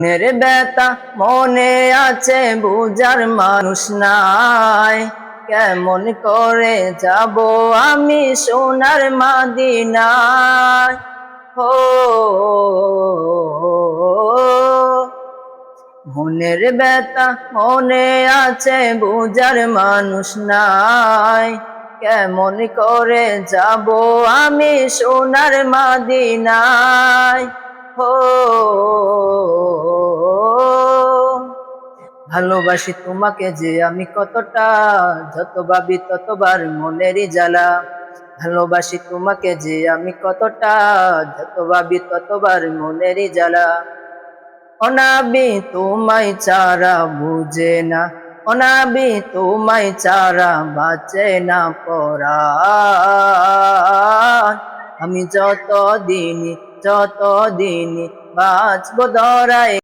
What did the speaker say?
মনের ব্যথা মনে আছে বুঝার মানুষ নাই, কেমন করে যাব আমি সোনার মদিনায়। ও মনের ব্যথা মনে আছে বুঝার মানুষ নাই, কেমন করে যাব আমি সোনার মদিনায়। ও ভালোবাসি তোমাকে যে আমি কতটা, যত ভাবি ততবার মনেরই জ্বালা। ভালোবাসি তোমাকে যে আমি কতটা, যত ভাবি ততবার মনেরই জ্বালা। অনাবি তোমায় চারা বুঝে না, অনাবি তোমায় চারা বাঁচে না পরাণ। আমি যতদিন বাঁচব ধরায়